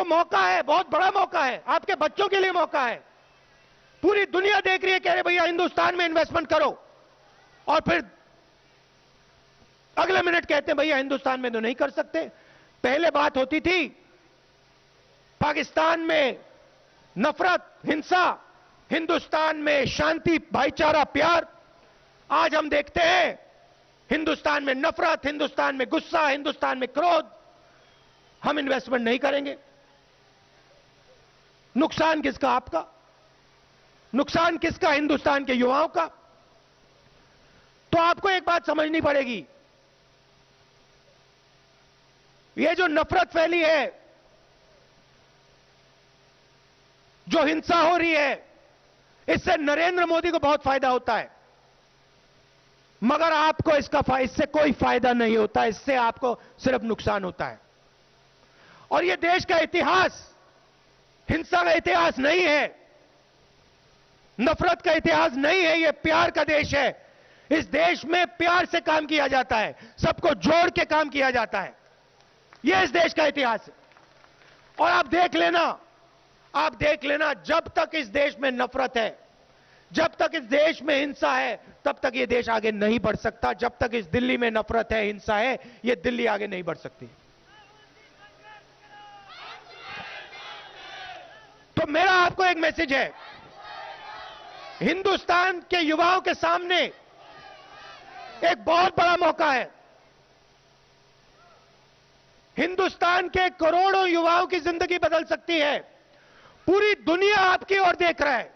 मौका है, बहुत बड़ा मौका है, आपके बच्चों के लिए मौका है। पूरी दुनिया देख रही है, कह रहे भैया हिंदुस्तान में इन्वेस्टमेंट करो, और फिर अगले मिनट कहते हैं भैया हिंदुस्तान में तो नहीं कर सकते। पहले बात होती थी पाकिस्तान में नफरत, हिंसा, हिंदुस्तान में शांति, भाईचारा, प्यार। आज हम देखते हैं हिंदुस्तान में नफरत, हिंदुस्तान में गुस्सा, हिंदुस्तान में क्रोध। हम इन्वेस्टमेंट नहीं करेंगे। नुकसान किसका? आपका। नुकसान किसका? हिंदुस्तान के युवाओं का। तो आपको एक बात समझनी पड़ेगी, यह जो नफरत फैली है, जो हिंसा हो रही है, इससे नरेंद्र मोदी को बहुत फायदा होता है, मगर आपको इससे कोई फायदा नहीं होता, इससे आपको सिर्फ नुकसान होता है। और यह देश का इतिहास हिंसा का इतिहास नहीं है, नफरत का इतिहास नहीं है, यह प्यार का देश है। इस देश में प्यार से काम किया जाता है, सबको जोड़ के काम किया जाता है। यह इस देश का इतिहास है। और आप देख लेना, जब तक इस देश में नफरत है, जब तक इस देश में हिंसा है, तब तक यह देश आगे नहीं बढ़ सकता। जब तक इस दिल्ली में नफरत है, हिंसा है, यह दिल्ली आगे नहीं बढ़ सकती। तो मेरा आपको एक मैसेज है, हिंदुस्तान के युवाओं के सामने एक बहुत बड़ा मौका है। हिंदुस्तान के करोड़ों युवाओं की जिंदगी बदल सकती है। पूरी दुनिया आपकी ओर देख रहा है।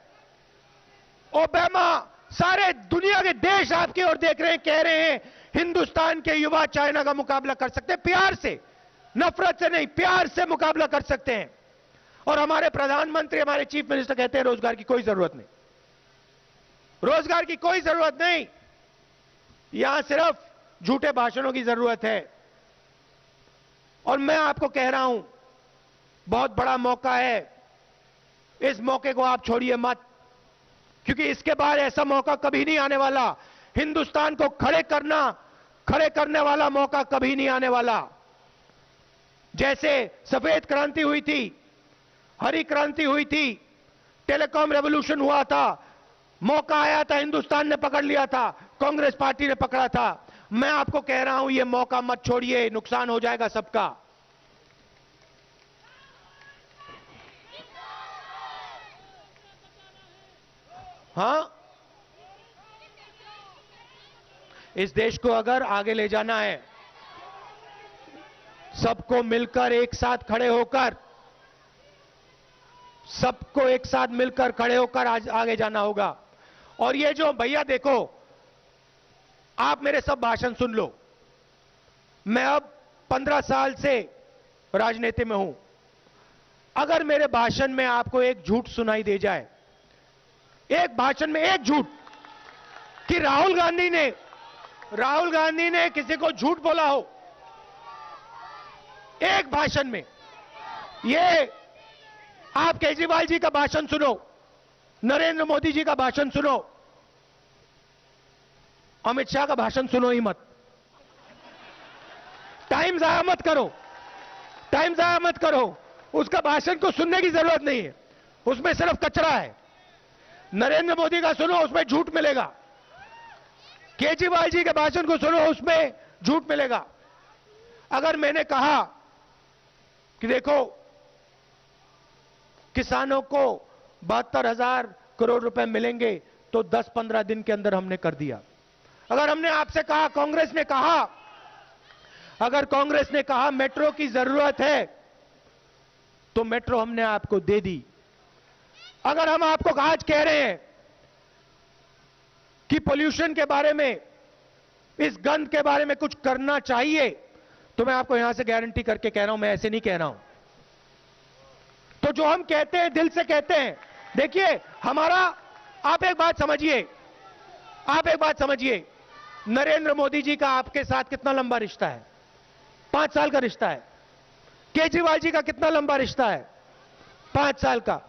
ओबामा, सारे दुनिया के देश आपकी ओर देख रहे हैं, कह रहे हैं हिंदुस्तान के युवा चाइना का मुकाबला कर सकते हैं, प्यार से, नफरत से नहीं, प्यार से मुकाबला कर सकते हैं। और हमारे प्रधानमंत्री, हमारे चीफ मिनिस्टर कहते हैं रोजगार की कोई जरूरत नहीं, रोजगार की कोई जरूरत नहीं, यहां सिर्फ झूठे भाषणों की जरूरत है। और मैं आपको कह रहा हूं, बहुत बड़ा मौका है, इस मौके को आप छोड़िए मत, क्योंकि इसके बाद ऐसा मौका कभी नहीं आने वाला। हिंदुस्तान को खड़े करने वाला मौका कभी नहीं आने वाला। जैसे सफेद क्रांति हुई थी, हरी क्रांति हुई थी, टेलीकॉम रेवोल्यूशन हुआ था, मौका आया था, हिंदुस्तान ने पकड़ लिया था, कांग्रेस पार्टी ने पकड़ा था। मैं आपको कह रहा हूं, यह मौका मत छोड़िए, नुकसान हो जाएगा सबका। हां, इस देश को अगर आगे ले जाना है, सबको मिलकर एक साथ खड़े होकर, सबको एक साथ मिलकर खड़े होकर आज आगे जाना होगा। और ये जो भैया देखो, आप मेरे सब भाषण सुन लो, मैं अब 15 साल से राजनीति में हूं। अगर मेरे भाषण में आपको एक झूठ सुनाई दे जाए, एक भाषण में एक झूठ, कि राहुल गांधी ने किसी को झूठ बोला हो, एक भाषण में, ये आप केजरीवाल जी का भाषण सुनो, नरेंद्र मोदी जी का भाषण सुनो, अमित शाह का भाषण सुनो ही मत। टाइम जाया मत करो, उसका भाषण को सुनने की जरूरत नहीं है, उसमें सिर्फ कचरा है। नरेंद्र मोदी का सुनो, उसमें झूठ मिलेगा। केजरीवाल जी के भाषण को सुनो, उसमें झूठ मिलेगा। अगर मैंने कहा कि देखो किसानों को 72,000 करोड़ रुपए मिलेंगे, तो 10-15 दिन के अंदर हमने कर दिया। अगर हमने आपसे कहा, अगर कांग्रेस ने कहा मेट्रो की जरूरत है, तो मेट्रो हमने आपको दे दी। अगर हम आपको आज कह रहे हैं कि पोल्यूशन के बारे में, इस गंद के बारे में कुछ करना चाहिए, तो मैं आपको यहां से गारंटी करके कह रहा हूं, मैं ऐसे नहीं कह रहा हूं। तो जो हम कहते हैं, दिल से कहते हैं। देखिए हमारा, आप एक बात समझिए, नरेंद्र मोदी जी का आपके साथ कितना लंबा रिश्ता है? 5 साल का रिश्ता है। केजरीवाल जी का कितना लंबा रिश्ता है? 5 साल का।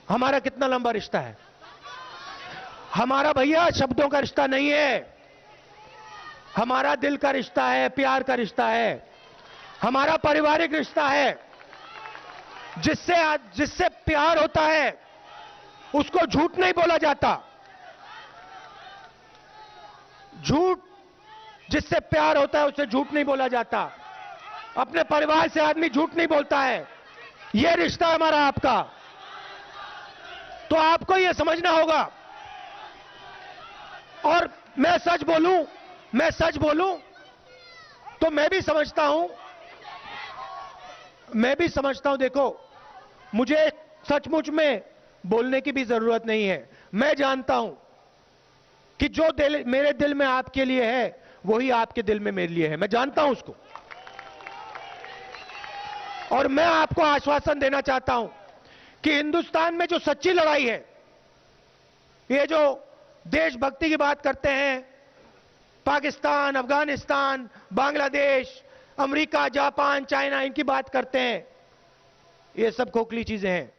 हमारा कितना लंबा रिश्ता है? हमारा भैया शब्दों का रिश्ता नहीं है, हमारा दिल का रिश्ता है, प्यार का रिश्ता है, हमारा पारिवारिक रिश्ता है। जिससे प्यार होता है उसको झूठ नहीं बोला जाता। झूठ, जिससे प्यार होता है उससे झूठ नहीं बोला जाता। अपने परिवार से आदमी झूठ नहीं बोलता है। यह रिश्ता हमारा आपका, तो आपको यह समझना होगा। और मैं सच बोलूं तो मैं भी समझता हूं, देखो, मुझे सचमुच में बोलने की भी जरूरत नहीं है। मैं जानता हूं कि जो दिल मेरे दिल में आपके लिए है वही आपके दिल में मेरे लिए है। मैं जानता हूं उसको, और मैं आपको आश्वासन देना चाहता हूं कि हिंदुस्तान में जो सच्ची लड़ाई है, ये जो देशभक्ति की बात करते हैं, Pakistan, Afghanistan, Bangladesh, America, Japan, China, इनकी बात करते हैं, ये सब खोखली चीजें हैं।